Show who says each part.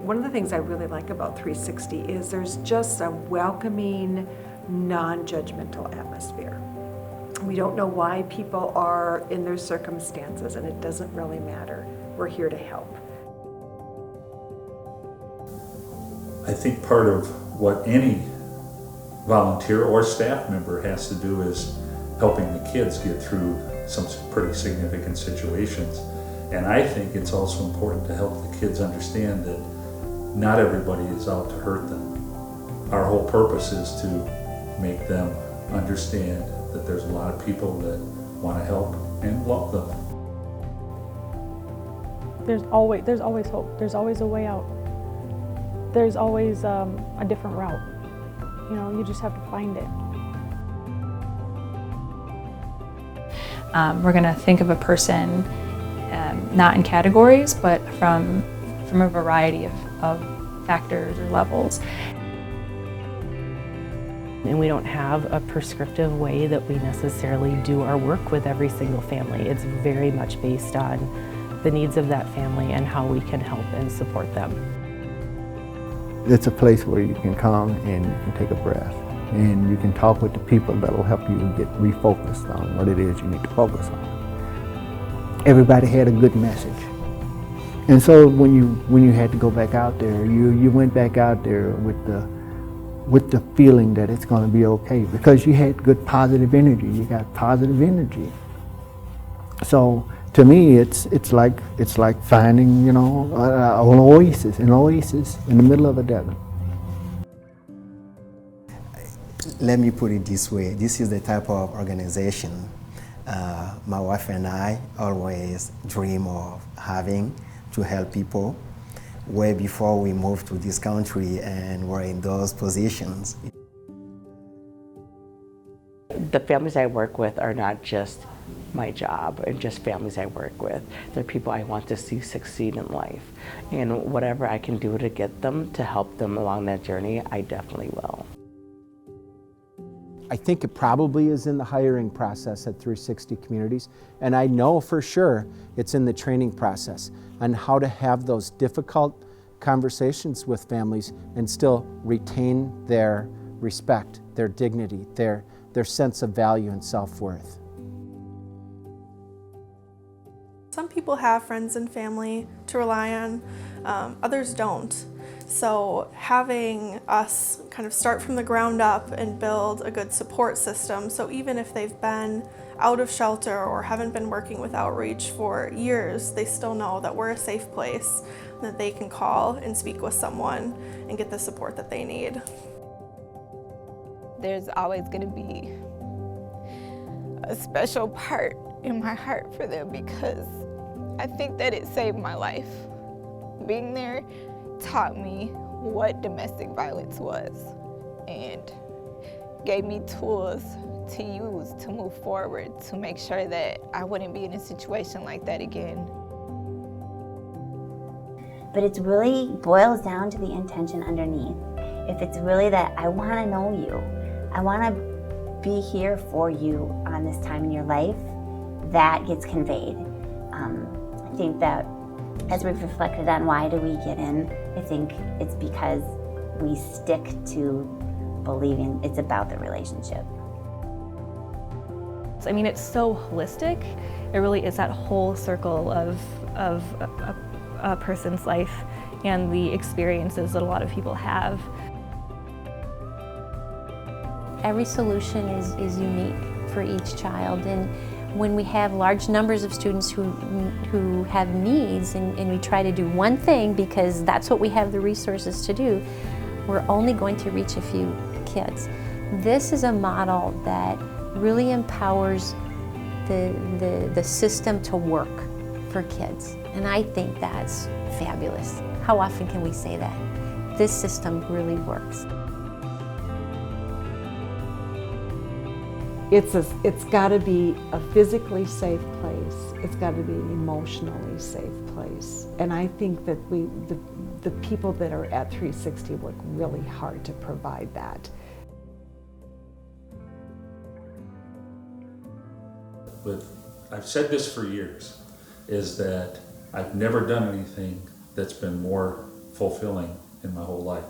Speaker 1: One of the things I really like about 360 is there's just a welcoming, non-judgmental atmosphere. We don't know why people are in their circumstances, and it doesn't really matter. We're here to help.
Speaker 2: I think part of what any volunteer or staff member has to do is helping the kids get through some pretty significant situations. And I think it's also important to help the kids understand that not everybody is out to hurt them. Our whole purpose is to make them understand that there's a lot of people that want to help and love them.
Speaker 3: There's always hope. There's always a way out. There's always a different route. You know, you just have to find it.
Speaker 4: We're going to think of a person not in categories, but from a variety of factors or levels.
Speaker 5: And we don't have a prescriptive way that we necessarily do our work with every single family. It's very much based on the needs of that family and how we can help and support them.
Speaker 6: It's a place where you can come and you can take a breath and you can talk with the people that will help you get refocused on what it is you need to focus on. Everybody had a good message. And so when you had to go back out there, you went back out there with the feeling that it's going to be okay because you had good positive energy. You got positive energy. So to me, it's like finding, you know, an oasis in the middle of a desert.
Speaker 7: Let me put it this way. This is the type of organization my wife and I always dream of having to help people way before we moved to this country and were in those positions.
Speaker 5: The families I work with are not just my job and just families I work with. They're people I want to see succeed in life. And whatever I can do to get them, to help them along that journey, I definitely will.
Speaker 8: I think it probably is in the hiring process at 360 Communities, and I know for sure it's in the training process on how to have those difficult conversations with families and still retain their respect, their dignity, their sense of value and self-worth.
Speaker 9: Some people have friends and family to rely on, others don't. So having us kind of start from the ground up and build a good support system, so even if they've been out of shelter or haven't been working with outreach for years, they still know that we're a safe place, that they can call and speak with someone and get the support that they need.
Speaker 10: There's always going to be a special part in my heart for them because I think that it saved my life. Being there taught me what domestic violence was and gave me tools to use to move forward to make sure that I wouldn't be in a situation like that again.
Speaker 11: But it really boils down to the intention underneath. If it's really that I want to know you, I want to be here for you on this time in your life, that gets conveyed. I think that as we've reflected on why do we get in, I think it's because we stick to believing it's about the relationship.
Speaker 4: I mean, it's so holistic. It really is that whole circle of a person's life and the experiences that a lot of people have.
Speaker 12: Every solution is unique for each child, and when we have large numbers of students who have needs and we try to do one thing because that's what we have the resources to do, we're only going to reach a few kids. This is a model that really empowers the system to work for kids, and I think that's fabulous. How often can we say that? This system really works.
Speaker 1: It's got to be a physically safe place. It's got to be an emotionally safe place. And I think that the people that are at 360 work really hard to provide that.
Speaker 2: But I've said this for years, is that I've never done anything that's been more fulfilling in my whole life.